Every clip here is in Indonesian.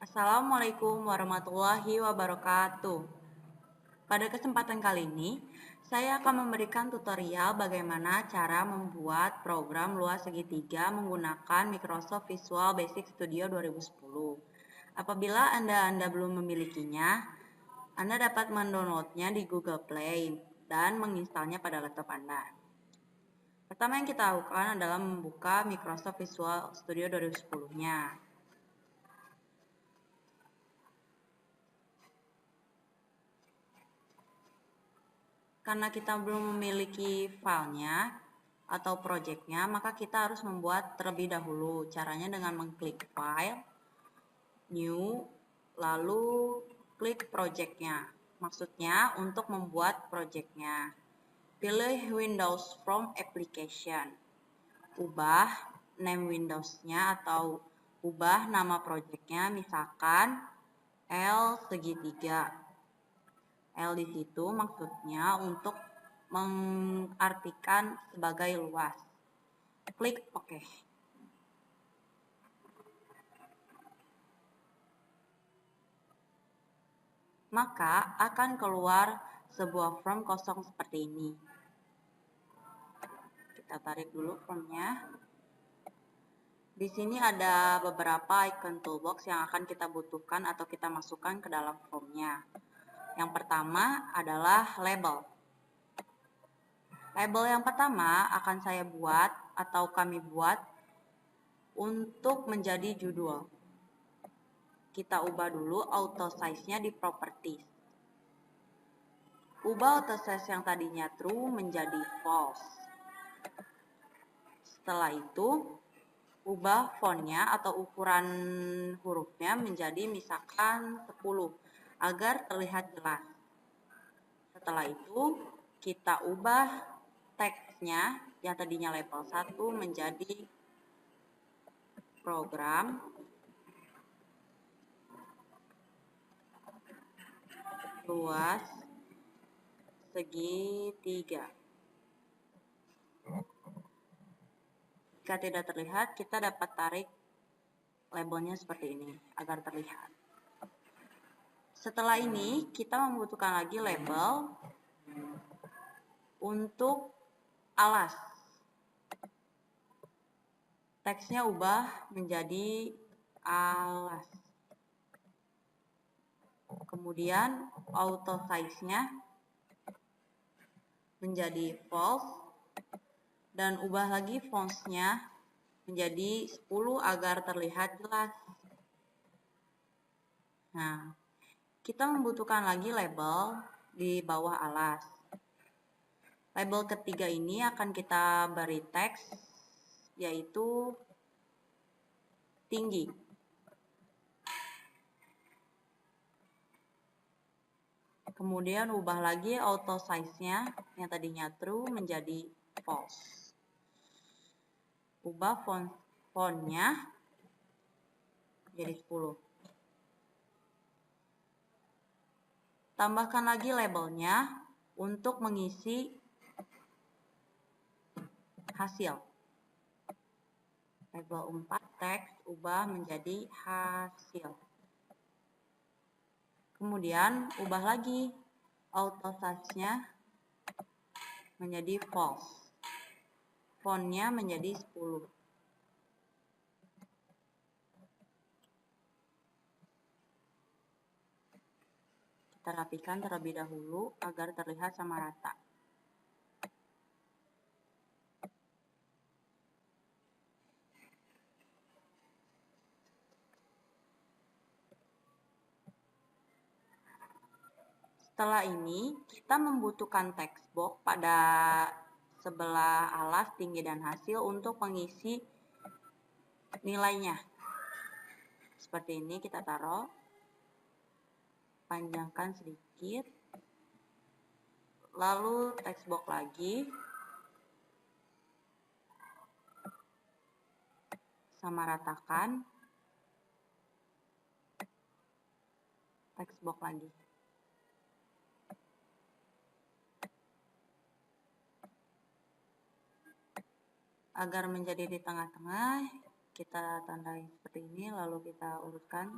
Assalamualaikum warahmatullahi wabarakatuh. Pada kesempatan kali ini, saya akan memberikan tutorial bagaimana cara membuat program luas segitiga menggunakan Microsoft Visual Basic Studio 2010. Apabila Anda belum memilikinya, Anda dapat mendownloadnya di Google Play dan menginstalnya pada laptop Anda. Pertama yang kita lakukan adalah membuka Microsoft Visual Studio 2010-nya. Karena kita belum memiliki filenya atau projectnya, maka kita harus membuat terlebih dahulu. Caranya dengan mengklik File, New, lalu klik projectnya. Maksudnya untuk membuat projectnya. Pilih Windows from Application. Ubah name Windows-nya atau ubah nama projectnya, misalkan L segitiga. L di situ maksudnya untuk mengartikan sebagai luas. Klik OK. Maka akan keluar sebuah form kosong seperti ini. Kita tarik dulu formnya. Di sini ada beberapa icon toolbox yang akan kita butuhkan atau kita masukkan ke dalam formnya. Yang pertama adalah label. Label yang pertama akan saya buat atau kami buat untuk menjadi judul. Kita ubah dulu auto size-nya di properties. Ubah auto size yang tadinya true menjadi false. Setelah itu, ubah fontnya atau ukuran hurufnya menjadi misalkan 10 agar terlihat jelas. Setelah itu, kita ubah teksnya yang tadinya level 1 menjadi program luas segitiga. Jika tidak terlihat, kita dapat tarik labelnya seperti ini agar terlihat. Setelah ini, kita membutuhkan lagi label untuk alas. Teksnya ubah menjadi alas. Kemudian auto size-nya menjadi false dan ubah lagi fonts-nya menjadi 10 agar terlihat jelas. Nah, kita membutuhkan lagi label di bawah alas. Label ketiga ini akan kita beri teks yaitu tinggi. Kemudian ubah lagi auto size-nya yang tadinya true menjadi false. Ubah font-nya jadi 10. Tambahkan lagi labelnya untuk mengisi hasil. Label 4 teks ubah menjadi hasil. Kemudian ubah lagi auto size-nya menjadi false. Font-nya menjadi 10. Kita rapikan terlebih dahulu agar terlihat sama rata. Setelah ini, kita membutuhkan text box pada sebelah alas tinggi dan hasil untuk mengisi nilainya. Seperti ini kita taruh. Panjangkan sedikit. Lalu text box lagi. Sama ratakan. Text box lagi. Agar menjadi di tengah-tengah, kita tandai seperti ini, lalu kita urutkan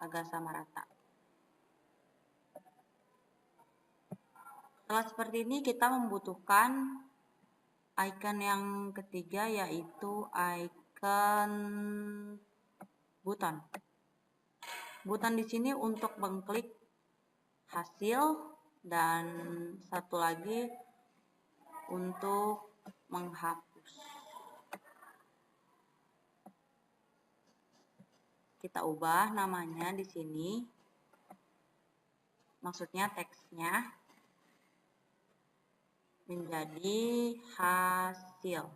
agar sama rata. Setelah seperti ini kita membutuhkan icon yang ketiga, yaitu icon button. Button di sini untuk mengklik hasil dan satu lagi untuk menghapus. Kita ubah namanya di sini, maksudnya teksnya menjadi hasil,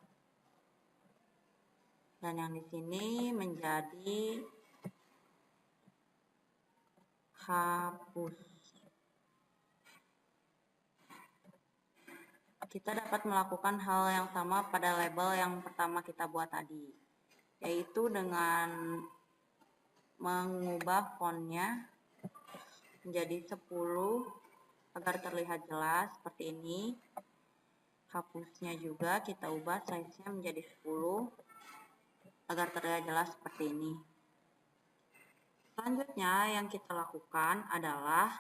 dan yang di sini menjadi hapus. Kita dapat melakukan hal yang sama pada label yang pertama kita buat tadi, yaitu dengan mengubah fontnya menjadi 10 agar terlihat jelas seperti ini. Hapusnya juga kita ubah size-nya menjadi 10 agar terlihat jelas seperti ini. Selanjutnya yang kita lakukan adalah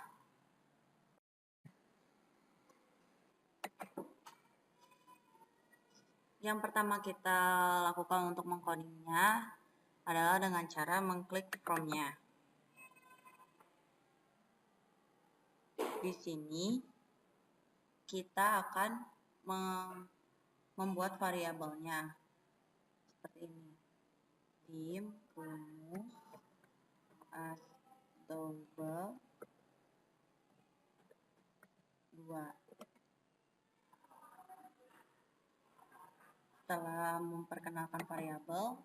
yang pertama kita lakukan untuk mengcodingnya adalah dengan cara mengklik from-nya. Di sini kita akan membuat variabelnya seperti ini. Dim rumus as double 2. Setelah memperkenalkan variabel,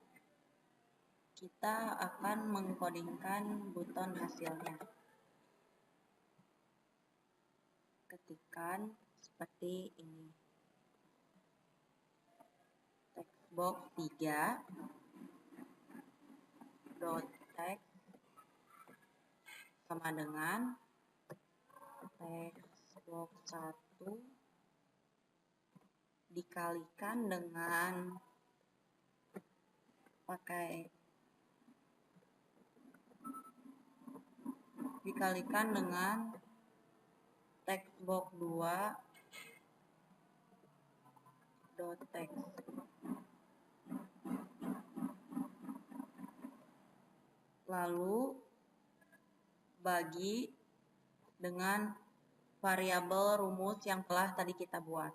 kita akan mengkodingkan button hasilnya. Ketikkan seperti ini. Textbox 3 dot text sama dengan textbox 1 dikalikan dengan textbox 2 dot text. Lalu bagi dengan variabel rumus yang telah tadi kita buat.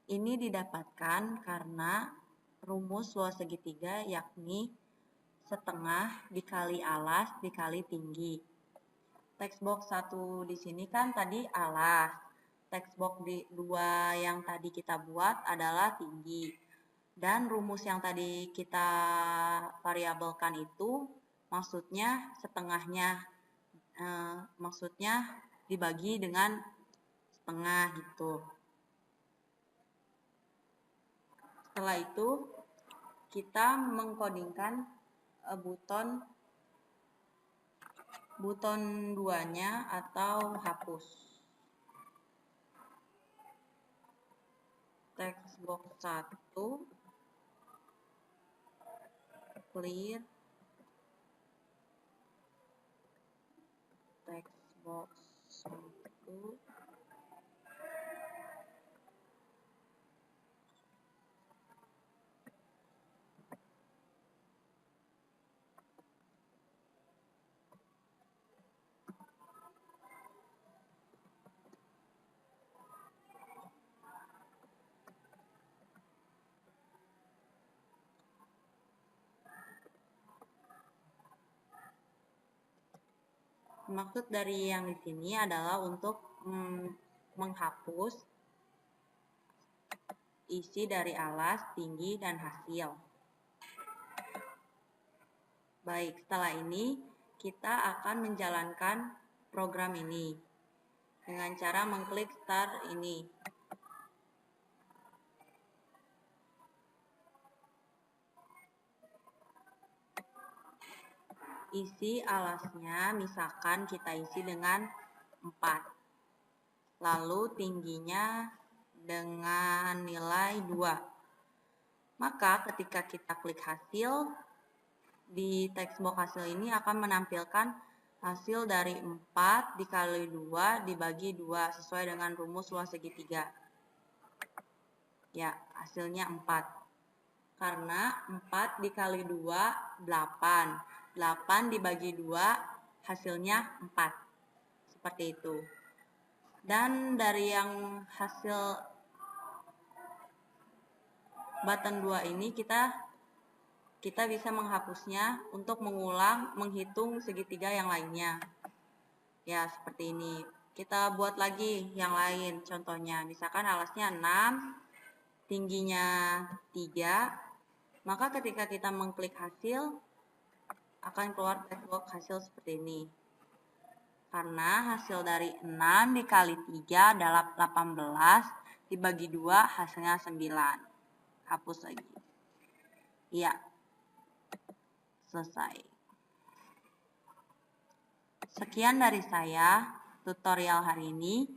Ini didapatkan karena rumus luas segitiga, yakni setengah dikali alas dikali tinggi. Textbox 1 di sini kan tadi alas. Textbox 2 yang tadi kita buat adalah tinggi. Dan rumus yang tadi kita variabelkan itu maksudnya setengahnya, maksudnya dibagi dengan setengah gitu. Setelah itu kita mengkodingkan button 2-nya atau hapus. Textbox 1 clear textbox 1 Maksud dari yang di sini adalah untuk menghapus isi dari alas, tinggi, dan hasil. Baik, setelah ini kita akan menjalankan program ini dengan cara mengklik start ini. Isi alasnya misalkan kita isi dengan 4. Lalu tingginya dengan nilai 2. Maka ketika kita klik hasil, di textbox hasil ini akan menampilkan hasil dari 4 dikali 2 dibagi 2 sesuai dengan rumus luas segitiga. Ya, hasilnya 4. Karena 4 dikali 2, 8. 8 dibagi 2, hasilnya 4. Seperti itu. Dan dari yang hasil button 2 ini kita bisa menghapusnya untuk mengulang menghitung segitiga yang lainnya. Ya, seperti ini. Kita buat lagi yang lain. Contohnya, misalkan alasnya 6, tingginya 3, maka ketika kita mengklik hasil, akan keluar textbox hasil seperti ini. Karena hasil dari 6 dikali 3 adalah 18, dibagi 2 hasilnya 9. Hapus lagi. Iya. Selesai. Sekian dari saya tutorial hari ini.